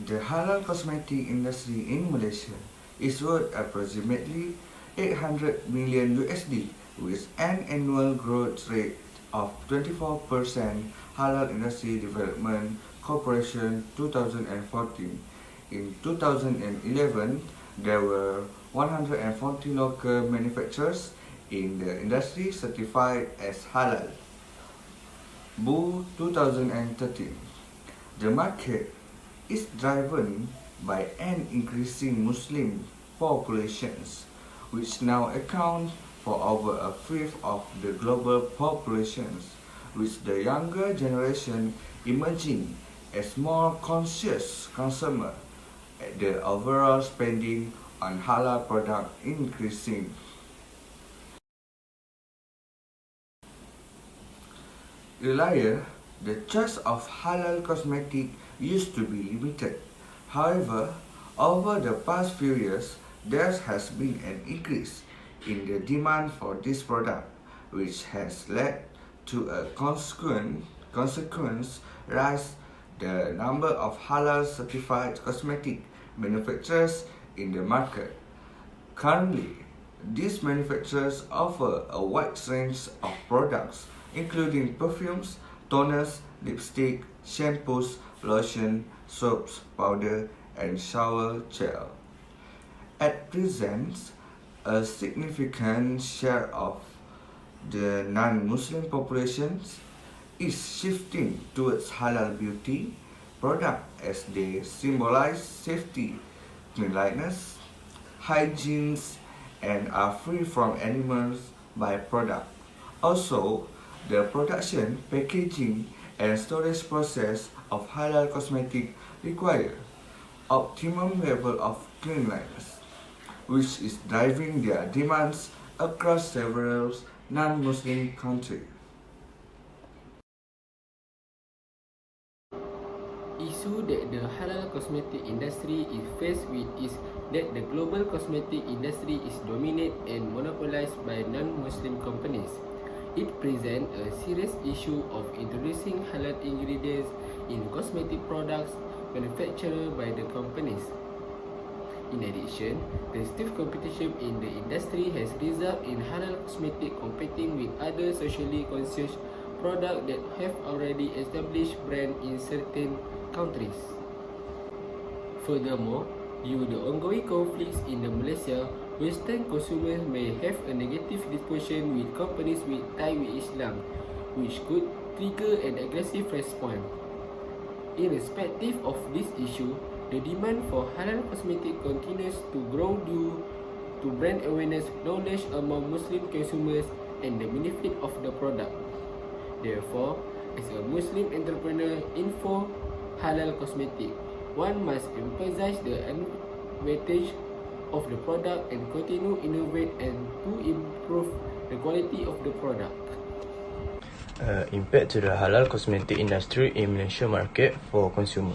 The halal cosmetic industry in Malaysia is worth approximately 800 million USD with an annual growth rate of 24%. Halal Industry Development Corporation 2014. In 2011, there were 140 local manufacturers in the industry certified as halal. BU 2013. The market is driven by an increasing Muslim populations, which now account for over a fifth of the global populations, with the younger generation emerging as more conscious consumer. The overall spending on halal product increasing. Earlier, the choice of halal cosmetic used to be limited. However, over the past few years, there has been an increase in the demand for this product, which has led to a consequence rise the number of halal certified cosmetic manufacturers in the market. Currently, these manufacturers offer a wide range of products including perfumes, toners, lipstick, shampoos, lotion, soaps, powder, and shower gel. At present, a significant share of the non-Muslim populations is shifting towards halal beauty products as they symbolize safety, cleanliness, hygiene, and are free from animals byproduct. Also, the production, packaging, and storage process of halal cosmetic require optimum level of cleanliness, which is driving their demands across several non-Muslim countries. Issue that the halal cosmetic industry is faced with is that the global cosmetic industry is dominated and monopolized by non-Muslim companies. It presents a serious issue of introducing halal ingredients in cosmetic products manufactured by the companies. In addition, the stiff competition in the industry has resulted in halal cosmetics competing with other socially conscious products that have already established brands in certain countries. Furthermore, due to the ongoing conflicts in Malaysia, Western consumers may have a negative disposition with companies with ties with Islam, which could trigger an aggressive response. Irrespective of this issue, the demand for halal cosmetics continues to grow due to brand awareness, knowledge among Muslim consumers, and the benefit of the product. Therefore, as a Muslim entrepreneur in halal cosmetics, one must emphasize the advantage of the product and continue innovate and to improve the quality of the product. Impact to the halal cosmetic industry in Malaysia market for consumer.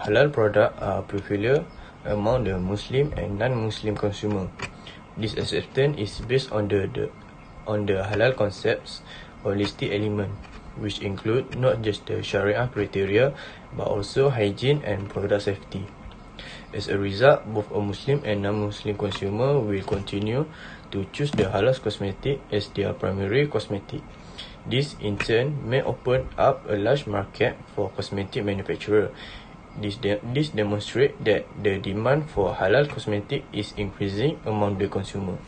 Halal products are popular among the Muslim and non-Muslim consumer. This acceptance is based on the halal concepts holistic element, which include not just the Sharia criteria but also hygiene and product safety. As a result, both a Muslim and non-Muslim consumer will continue to choose the halal cosmetic as their primary cosmetic. This in turn may open up a large market for cosmetic manufacturers. This demonstrates that the demand for halal cosmetic is increasing among the consumer.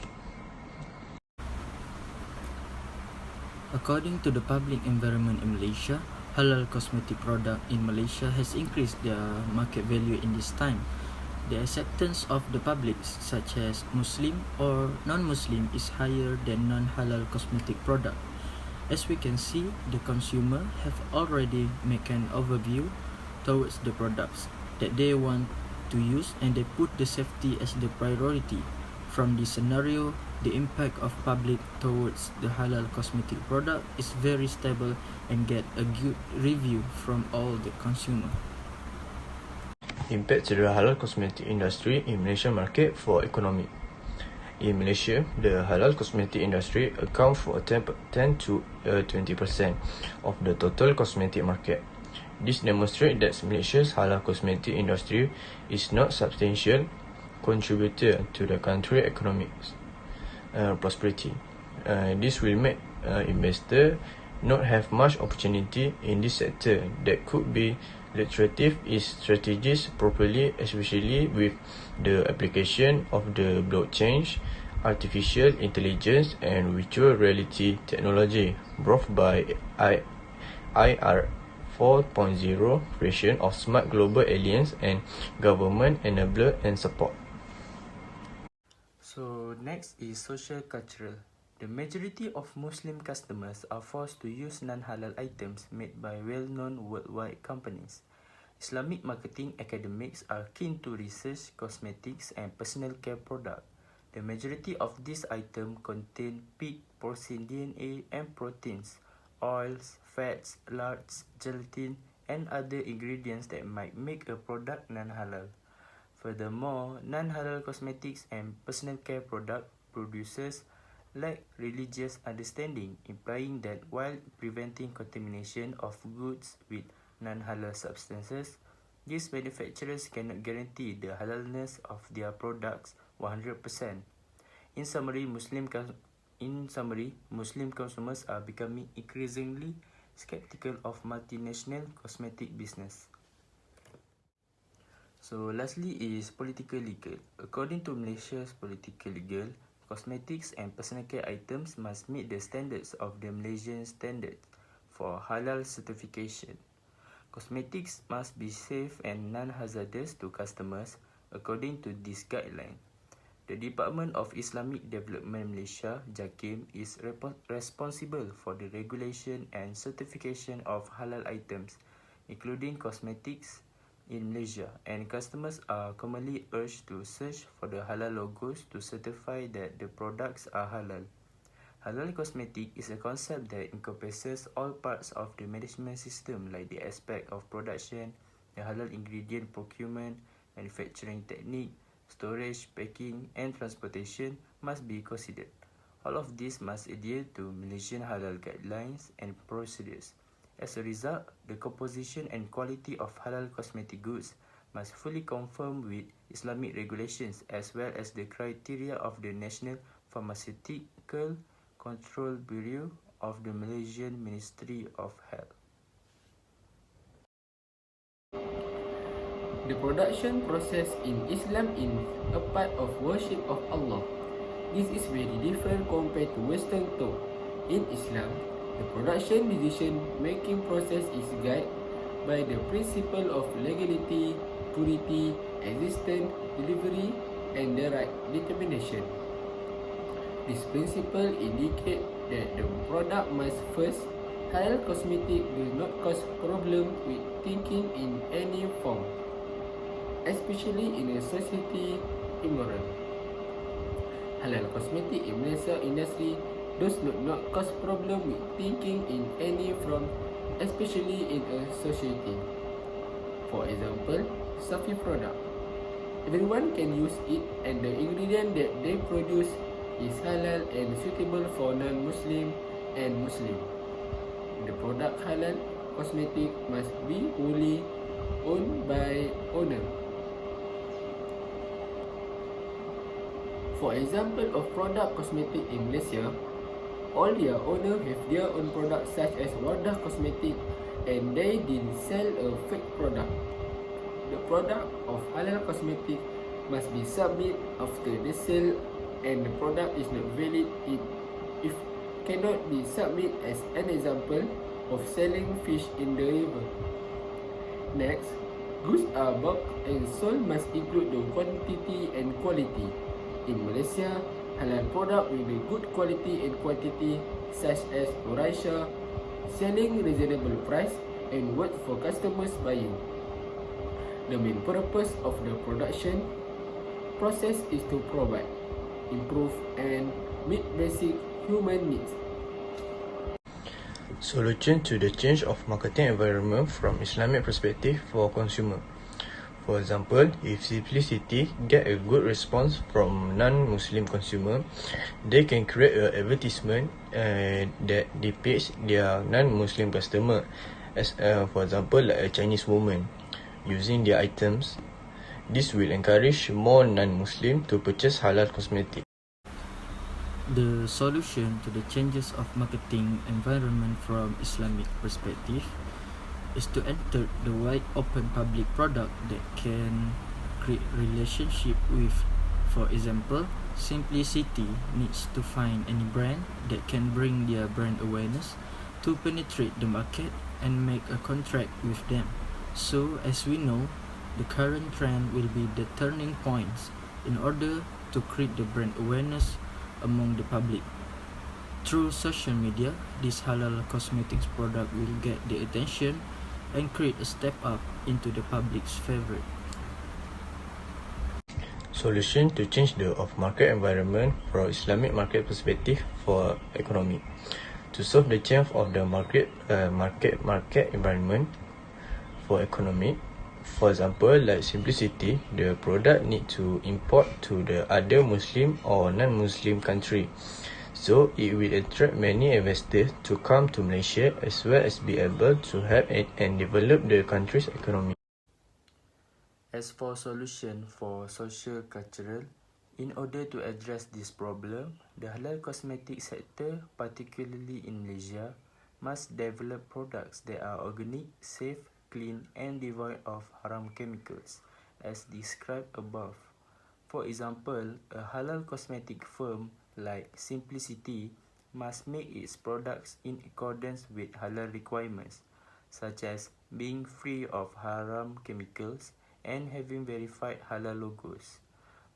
According to the Public Environment in Malaysia, halal cosmetic product in Malaysia has increased their market value in this time. The acceptance of the public, such as Muslim or non-Muslim, is higher than non-halal cosmetic product. As we can see, the consumer have already made an overview towards the products that they want to use, and they put the safety as the priority. From this scenario, the impact of public towards the halal cosmetic product is very stable and get a good review from all the consumer. Impact to the halal cosmetic industry in Malaysian market for economy. In Malaysia, the halal cosmetic industry accounts for 10 to 20% of the total cosmetic market. This demonstrates that Malaysia's halal cosmetic industry is not substantial contributor to the country's economic prosperity. This will make investors not have much opportunity in this sector that could be lucrative if strategies properly, especially with the application of the blockchain, artificial intelligence, and virtual reality technology brought by IR 4.0 creation of smart global alliance and government enabler and support. So next is social cultural. The majority of Muslim customers are forced to use non-halal items made by well-known worldwide companies. Islamic marketing academics are keen to research cosmetics and personal care products. The majority of these items contain pig, porcine DNA and proteins, oils, fats, lards, gelatin, and other ingredients that might make a product non-halal. Furthermore, non-halal cosmetics and personal care product producers lack religious understanding, implying that while preventing contamination of goods with non-halal substances, these manufacturers cannot guarantee the halalness of their products 100%. In summary, Muslim consumers are becoming increasingly skeptical of multinational cosmetic business. So lastly is political legal. According to Malaysia's political legal, cosmetics and personal care items must meet the standards of the Malaysian standards for halal certification. Cosmetics must be safe and non-hazardous to customers according to this guideline. The Department of Islamic Development Malaysia, JAKIM, is responsible for the regulation and certification of halal items, including cosmetics, in Malaysia, and customers are commonly urged to search for the halal logos to certify that the products are halal. Halal cosmetic is a concept that encompasses all parts of the management system, like the aspect of production, the halal ingredient procurement, manufacturing technique, storage, packing, and transportation must be considered. All of this must adhere to Malaysian halal guidelines and procedures. As a result, the composition and quality of halal cosmetic goods must fully conform with Islamic regulations as well as the criteria of the National Pharmaceutical Control Bureau of the Malaysian Ministry of Health. The production process in Islam is a part of worship of Allah. This is very different compared to Western thought. In Islam, the production decision-making process is guided by the principle of legality, purity, existence, delivery, and the right determination. This principle indicates that the product must first, halal cosmetic will not cause problem with thinking in any form, especially in a society immoral. Halal cosmetic in Malaysia industry does not cause problem with thinking in any form, especially in a society. For example, Safi product. Everyone can use it and the ingredient that they produce is halal and suitable for non-Muslim and Muslim. The product halal cosmetic must be wholly owned by owner. For example of product cosmetic in Malaysia, all their owner have their own products such as Wardah Cosmetic, and they didn't sell a fake product. The product of halal cosmetic must be submitted after the sale, and the product is not valid if cannot be submitted as an example of selling fish in the river. Next, goods are bought and sold must include the quantity and quality. In Malaysia, halal product with a good quality and quantity such as Malaysia, selling reasonable price and worth for customers buying. The main purpose of the production process is to provide, improve and meet basic human needs. Solution to the change of marketing environment from Islamic perspective for consumer. For example, if Simplicity get a good response from non-Muslim consumer, they can create an advertisement that depicts their non-Muslim customer as for example, like a Chinese woman using their items. This will encourage more non-Muslim to purchase halal cosmetics. The solution to the changes of marketing environment from Islamic perspective is to enter the wide open public product that can create relationship with. For example, Simplicity needs to find any brand that can bring their brand awareness to penetrate the market and make a contract with them. So as we know, the current trend will be the turning points in order to create the brand awareness among the public. Through social media, this halal cosmetics product will get the attention and create a step up into the public's favorite. Solution to change the off-market environment from Islamic market perspective for economy. To solve the change of the market environment for economy, for example, like Simplicity, the product need to import to the other Muslim or non-Muslim country. So it will attract many investors to come to Malaysia as well as be able to help and develop the country's economy. As for solution for social cultural, in order to address this problem, the halal cosmetic sector, particularly in Malaysia, must develop products that are organic, safe, clean and devoid of haram chemicals, as described above. For example, a halal cosmetic firm like Simplicity must make its products in accordance with halal requirements, such as being free of haram chemicals and having verified halal logos.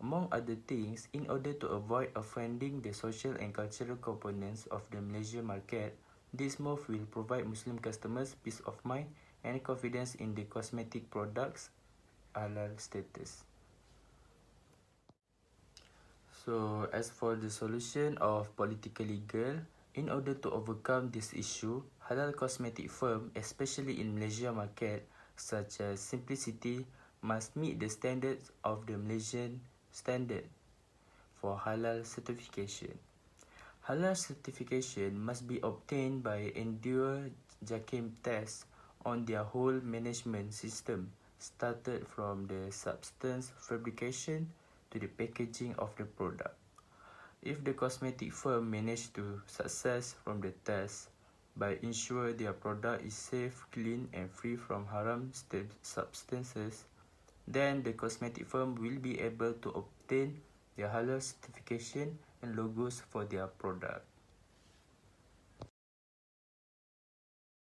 Among other things, in order to avoid offending the social and cultural components of the Malaysian market, this move will provide Muslim customers peace of mind and confidence in the cosmetic products' halal status. So, as for the solution of political legal, in order to overcome this issue, halal cosmetic firm, especially in Malaysia market, such as Simplicity, must meet the standards of the Malaysian standard for halal certification. Halal certification must be obtained by endure Jakim test on their whole management system, started from the substance fabrication to the packaging of the product. If the cosmetic firm manage to success from the test by ensure their product is safe, clean and free from haram substances, then the cosmetic firm will be able to obtain their halal certification and logos for their product.